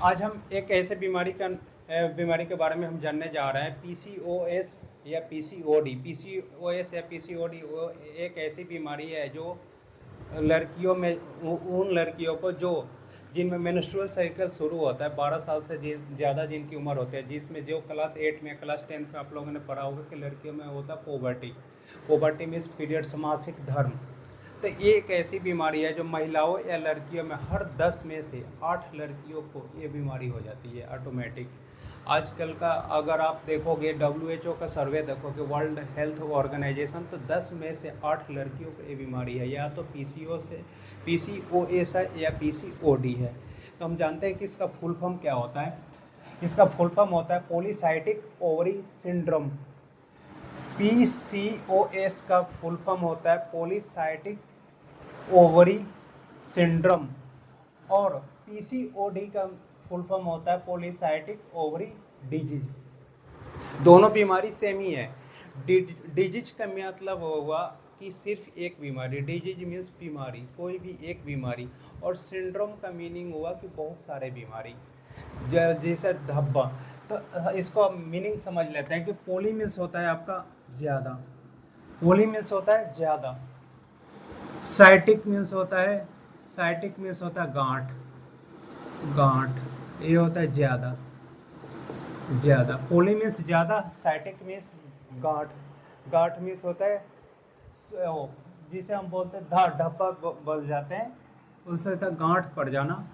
आज हम एक ऐसे बीमारी के बारे में हम जानने जा रहे हैं, पीसीओएस या पीसीओडी। पीसीओएस या पीसीओडी वो एक ऐसी बीमारी है जो लड़कियों में, उन लड़कियों को जो जिनमें मेंस्ट्रुअल साइकिल शुरू होता है 12 साल से ज़्यादा जिनकी उम्र होती है, जिसमें जो क्लास 8 में क्लास 10 में आप लोगों ने पढ़ा होगा कि लड़कियों में होता है पोवर्टी। पोवर्टी मीन्स पीरियड्स, मासिक धर्म। तो ये एक ऐसी बीमारी है जो महिलाओं या लड़कियों में हर 10 में से 8 लड़कियों को ये बीमारी हो जाती है ऑटोमेटिक। आजकल का अगर आप देखोगे WHO का सर्वे देखोगे, वर्ल्ड हेल्थ ऑर्गेनाइजेशन, तो 10 में से 8 लड़कियों को ये बीमारी है, या तो PCOS है या PCOD है। तो हम जानते हैं कि इसका फुल फॉर्म क्या होता है। इसका फुल फॉर्म होता है पॉलीसाइटिक ओवरी सिंड्रोम। PCOS का फुल फॉर्म होता है पॉलीसाइटिक ओवरी सिंड्रोम, और PCOD का फुल फॉर्म होता है पॉलीसाइटिक ओवरी डिजीज। दोनों बीमारी सेम ही है। डिजीज का मतलब होगा कि सिर्फ एक बीमारी, डिजीज मीन्स बीमारी, कोई भी एक बीमारी, और सिंड्रोम का मीनिंग हुआ कि बहुत सारे बीमारी, जैसे धब्बा। तो इसको मीनिंग समझ लेते हैं कि पोली मीन्स होता है आपका ज़्यादा, पोली मीन्स होता है ज़्यादा, साइटिक मीन्स होता है, साइटिक मीन्स होता है गांठ, गांठ ये होता है ज़्यादा, ज़्यादा। पोली मीन्स ज़्यादा, साइटिक मीन्स गांठ, गांठ मीन्स होता है जिसे हम बोलते हैं धब्बा बल जाते हैं, उससे होता है गांठ पड़ जाना।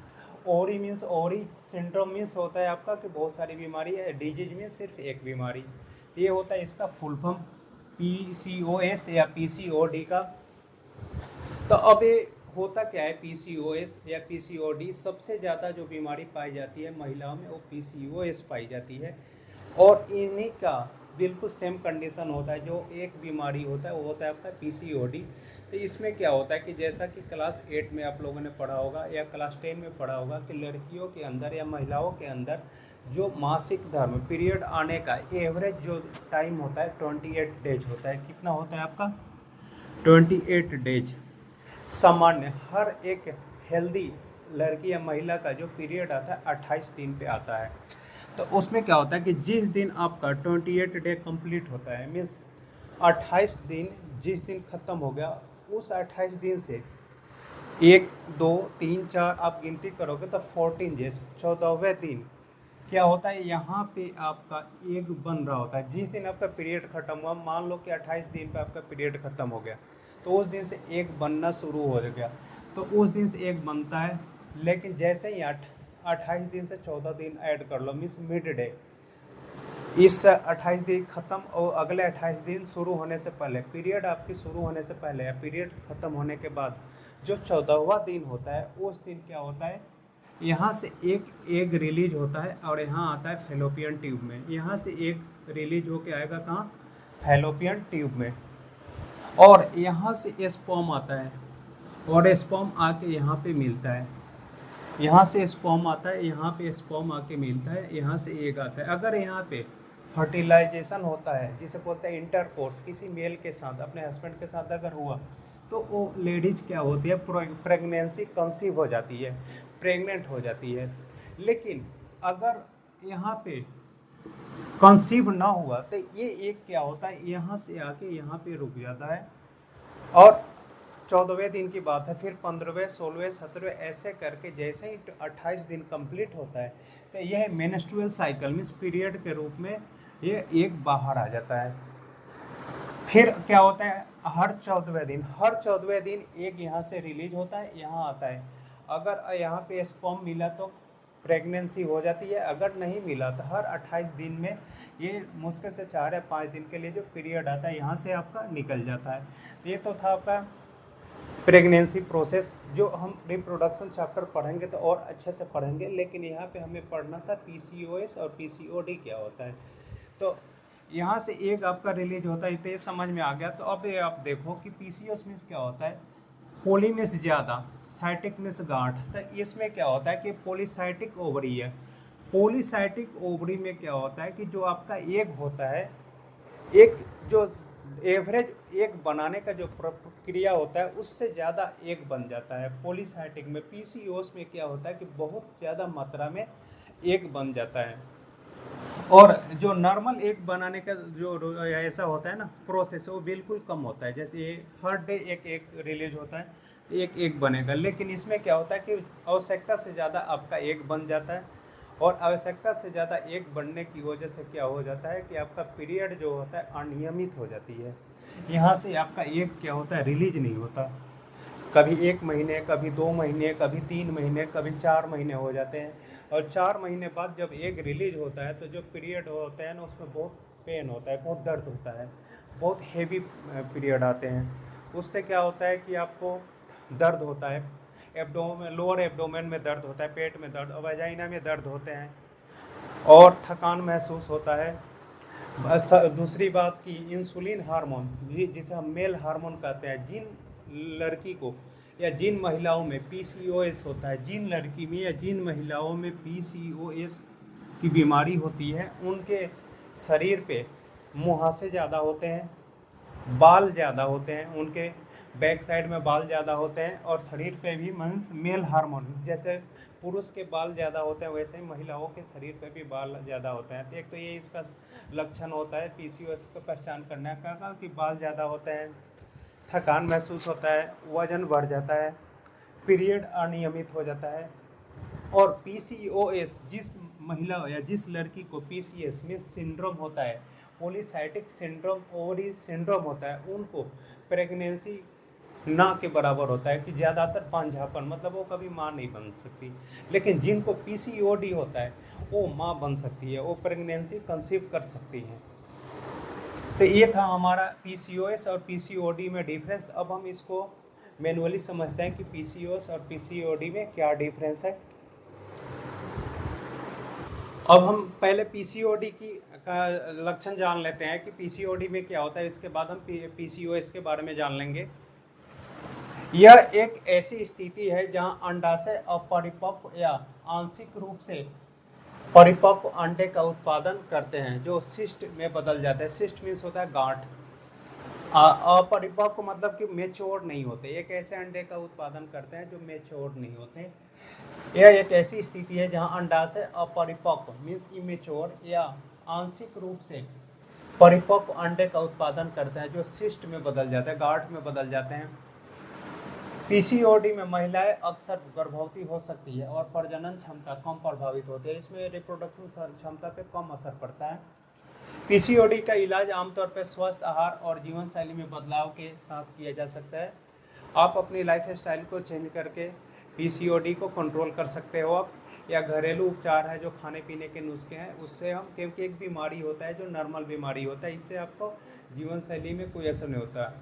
Ovary means ovary, syndrome means होता है आपका कि बहुत सारी बीमारी है, डिजीज मीन्स सिर्फ एक बीमारी। ये होता है इसका फुल फॉर्म PCOS या PCOD का। तो अब ये होता क्या है PCOS या PCOD? सबसे ज़्यादा जो बीमारी पाई जाती है महिलाओं में वो PCOS पाई जाती है, और इन्हीं का बिल्कुल सेम कंडीशन होता है। जो एक बीमारी होता है वो होता है आपका PCOD। तो इसमें क्या होता है कि जैसा कि क्लास 8 में आप लोगों ने पढ़ा होगा या क्लास 10 में पढ़ा होगा कि लड़कियों के अंदर या महिलाओं के अंदर जो मासिक धर्म पीरियड आने का एवरेज जो टाइम होता है 28 डेज होता है। कितना होता है आपका? 28 डेज। सामान्य हर एक हेल्दी लड़की या महिला का जो पीरियड आता है 28 दिन पे आता है। तो उसमें क्या होता है कि जिस दिन आपका 28 डे कंप्लीट होता है, मीन्स 28 दिन जिस दिन ख़त्म हो गया, उस 28 दिन से 1 2 3 4 आप गिनती करोगे तो 14 डेज, 14वें दिन क्या होता है, यहाँ पे आपका एग बन रहा होता है। जिस दिन आपका पीरियड ख़त्म हुआ, मान लो कि 28 दिन पे आपका पीरियड ख़त्म हो गया, तो उस दिन से एग बनना शुरू हो गया, तो उस दिन से एग बनता है। लेकिन जैसे ही 28 दिन से 14 दिन ऐड कर लो, मीन्स मिड डे, इस 28 दिन ख़त्म और अगले 28 दिन शुरू होने से पहले, पीरियड आपकी शुरू होने से पहले या पीरियड ख़त्म होने के बाद जो 14वां दिन होता है, उस दिन क्या होता है, यहाँ से एक एग रिलीज होता है और यहाँ आता है फैलोपियन ट्यूब में। यहाँ से एग रिलीज होके आएगा कहाँ? फैलोपियन ट्यूब में। और यहाँ से स्पर्म आता है, और स्पर्म आके यहाँ पे मिलता है। यहाँ से स्पर्म आता है, यहाँ पे स्पर्म आके मिलता है, यहाँ से एग आता है। अगर यहाँ पे फर्टिलाइजेशन होता है, जिसे बोलते हैं इंटरकोर्स, किसी मेल के साथ, अपने हस्बैंड के साथ अगर हुआ, तो वो लेडीज क्या होती है, प्रेगनेंसी कंसीव हो जाती है, प्रेग्नेंट हो जाती है। लेकिन अगर यहाँ पे कंसीव ना हुआ तो ये एक क्या होता है, यहाँ से आके यहाँ पे रुक जाता है, और 14वें दिन की बात है, फिर 15वें 16वें 17वें ऐसे करके जैसे ही 28 दिन कंप्लीट होता है, तो यह मेंस्ट्रुअल साइकिल मीन्स पीरियड के रूप में ये एक बाहर आ जाता है। फिर क्या होता है, हर 14वें दिन एक यहाँ से रिलीज होता है, यहाँ आता है। अगर यहाँ पे स्पर्म मिला तो प्रेगनेंसी हो जाती है, अगर नहीं मिला तो हर 28 दिन में ये मुश्किल से 4 या 5 दिन के लिए जो पीरियड आता है, यहाँ से आपका निकल जाता है। ये तो था आपका प्रेगनेंसी प्रोसेस, जो हम रिप्रोडक्शन चैप्टर पढ़ेंगे तो और अच्छे से पढ़ेंगे, लेकिन यहाँ पे हमें पढ़ना था PCOS और PCOD क्या होता है। तो यहाँ से एक आपका रिलीज होता है, तो ये समझ में आ गया। तो अब ये आप देखो कि PCOS मीन्स क्या होता है, पोली मीन्स ज़्यादा, साइटिक मीन्स गांठ। तो इसमें क्या होता है कि पॉलीसाइटिक ओवरी है। पॉलीसाइटिक ओवरी में क्या होता है कि जो आपका एग होता है, एक जो एवरेज एग बनाने का जो प्रक्रिया होता है, उससे ज़्यादा एग बन जाता है पॉलीसाइटिक में। PCOS में क्या होता है कि बहुत ज़्यादा मात्रा में एग बन जाता है। और जो नॉर्मल एग बनाने का जो ऐसा होता है ना प्रोसेस, वो बिल्कुल कम होता है। जैसे ये हर डे एक एग रिलीज होता है तो एक एग बनेगा, लेकिन इसमें क्या होता है कि आवश्यकता से ज़्यादा आपका एग बन जाता है। और आवश्यकता से ज़्यादा एग बनने की वजह से क्या हो जाता है कि आपका पीरियड जो होता है अनियमित हो जाती है। यहाँ से आपका एग क्या होता है, रिलीज नहीं होता। कभी 1 महीने, कभी 2 महीने, कभी 3 महीने, कभी 4 महीने हो जाते हैं। और 4 महीने बाद जब एग रिलीज होता है तो जो पीरियड होता है ना, उसमें बहुत पेन होता है, बहुत दर्द होता है, बहुत हेवी पीरियड आते हैं। उससे क्या होता है कि आपको दर्द होता है, एब्डोमेन, लोअर एब्डोमेन में दर्द होता है, पेट में दर्द और वजाइना में दर्द होते हैं, और थकान महसूस होता है। दूसरी बात की इंसुलिन हार्मोन, जिसे हम मेल हार्मोन कहते हैं, जिन लड़की को या जिन महिलाओं में पीसीओएस होता है, जिन लड़की में या जिन महिलाओं में पीसीओएस की बीमारी होती है, उनके शरीर पे मुहासे ज़्यादा होते हैं, बाल ज़्यादा होते हैं, उनके बैक साइड में बाल ज़्यादा होते हैं, और शरीर पे भी मीन्स मेल हार्मोन, जैसे पुरुष के बाल ज़्यादा होते हैं वैसे ही महिलाओं के शरीर पे भी बाल ज़्यादा होते हैं। तो एक तो ये इसका लक्षण होता है पीसीओएस को पहचान करने का कि बाल ज़्यादा होते हैं, थकान महसूस होता है, वजन बढ़ जाता है, पीरियड अनियमित हो जाता है। और पीसीओएस, जिस महिला या जिस लड़की को पीसीएस में सिंड्रोम होता है, पॉलीसाइटिक सिंड्रोम ओवरी सिंड्रोम होता है, उनको प्रेगनेंसी ना के बराबर होता है कि ज़्यादातर पांझापन, मतलब वो कभी माँ नहीं बन सकती। लेकिन जिनको पीसीओडी होता है वो माँ बन सकती है, वो प्रेगनेंसी कंसीव कर सकती है। तो ये था हमारा पीसीओएस और पीसीओडी में डिफरेंस। अब हम इसको मैनुअली समझते हैं कि पीसीओएस और पीसीओडी में क्या डिफरेंस है। अब हम पहले पीसीओडी की का लक्षण जान लेते हैं कि पीसीओडी में क्या होता है, इसके बाद हम पीसीओएस के बारे में जान लेंगे। यह एक ऐसी स्थिति है जहां अंडाशय अपरिपक्व या आंशिक रूप से परिपक्व अंडे का उत्पादन करते हैं जो सिस्ट में बदल जाते हैं। सिस्ट मीन्स होता है गांठ। अपरिपक्व मतलब कि मेच्योर नहीं होते। एक ऐसे अंडे का उत्पादन करते हैं जो मेच्योर नहीं होते। यह एक ऐसी स्थिति है जहां अंडाशय अपरिपक्व मीन्स इमेच्योर या आंशिक रूप से परिपक्व अंडे का उत्पादन करते हैं जो सिस्ट में बदल जाते हैं, गांठ में बदल जाते हैं। पीसीओडी में महिलाएं अक्सर गर्भवती हो सकती है और प्रजनन क्षमता कम प्रभावित होती है। इसमें रिप्रोडक्शन क्षमता पे कम असर पड़ता है। पीसीओडी का इलाज आमतौर पर स्वस्थ आहार और जीवन शैली में बदलाव के साथ किया जा सकता है। आप अपनी लाइफ स्टाइल को चेंज करके पीसीओडी को कंट्रोल कर सकते हो आप, या घरेलू उपचार है जो खाने पीने के नुस्खे हैं उससे हम, क्योंकि एक बीमारी होता है जो नॉर्मल बीमारी होता है, इससे आपको जीवन शैली में कोई असर नहीं होता।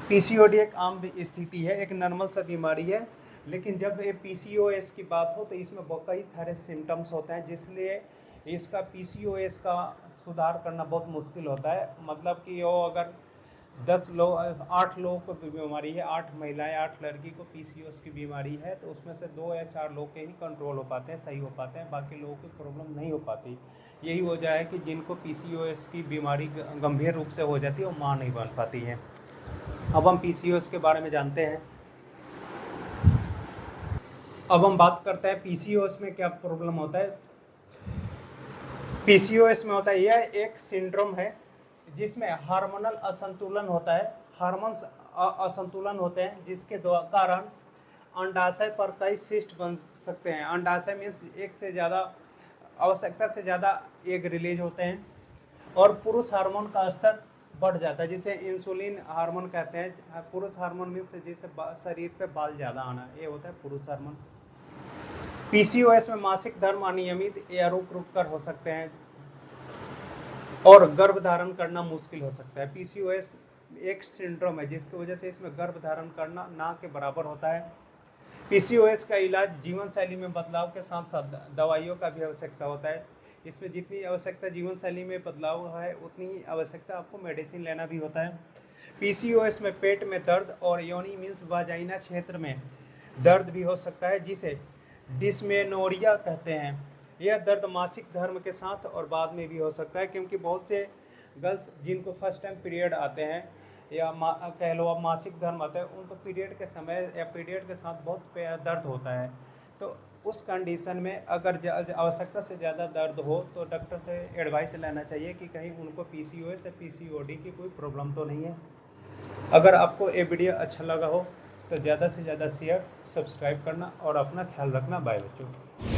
पीसीओडी एक आम स्थिति है, एक नॉर्मल सा बीमारी है, लेकिन जब ये पीसीओएस की बात हो तो इसमें कई सारे सिम्टम्स होते हैं, जिसलिए इसका पीसीओएस का सुधार करना बहुत मुश्किल होता है। मतलब कि वो अगर 8 लोगों को बीमारी है, 8 महिलाएं 8 लड़की को पीसीओएस की बीमारी है, तो उसमें से 2 या 4 लोग के ही कंट्रोल हो पाते हैं, सही हो पाते हैं, बाकी लोगों की प्रॉब्लम नहीं हो पाती। यही वजह है कि जिनको पीसीओएस की बीमारी गंभीर रूप से हो जाती है वो माँ नहीं बन पाती है। अब हम पीसीओएस के बारे में जानते हैं। अब हम बात करते हैं पीसीओएस में क्या प्रॉब्लम होता है। पीसीओएस में होता है, यह एक सिंड्रोम है जिसमें हार्मोनल असंतुलन होता है, हार्मोन्स असंतुलन होते हैं, जिसके कारण अंडाशय पर कई सिस्ट बन सकते हैं। अंडाशय में एक से ज़्यादा, आवश्यकता से ज़्यादा एग रिलीज होते हैं, और पुरुष हार्मोन का स्तर बढ़ जाता है, जिसे इंसुलिन हार्मोन कहते हैं। पुरुष हार्मोन मीन्स जिसे शरीर पे बाल ज़्यादा आना, ये होता है पुरुष हार्मोन। पीसीओएस में मासिक धर्म अनियमित या रुक रुक कर हो सकते हैं और गर्भ धारण करना मुश्किल हो सकता है। पीसीओएस एक सिंड्रोम है जिसकी वजह से इसमें गर्भ धारण करना ना के बराबर होता है। पीसीओएस का इलाज जीवन शैली में बदलाव के साथ साथ दवाइयों का भी आवश्यकता होता है। इसमें जितनी आवश्यकता जीवन शैली में बदलाव है उतनी ही आवश्यकता आपको मेडिसिन लेना भी होता है। पीसीओएस में पेट में दर्द और योनि मीन्स वाजाइना क्षेत्र में दर्द भी हो सकता है, जिसे डिस्मेनोरिया कहते हैं। यह दर्द मासिक धर्म के साथ और बाद में भी हो सकता है, क्योंकि बहुत से गर्ल्स जिनको फर्स्ट टाइम पीरियड आते हैं या कह लो अब मासिक धर्म आता है, उनको पीरियड के समय या पीरियड के साथ बहुत दर्द होता है। तो उस कंडीशन में अगर आवश्यकता से ज़्यादा दर्द हो तो डॉक्टर से एडवाइस लेना चाहिए कि कहीं उनको पीसीओएस या पीसीओडी की कोई प्रॉब्लम तो नहीं है। अगर आपको ये वीडियो अच्छा लगा हो तो ज़्यादा से ज़्यादा शेयर, सब्सक्राइब करना और अपना ख्याल रखना। बाय बच्चों।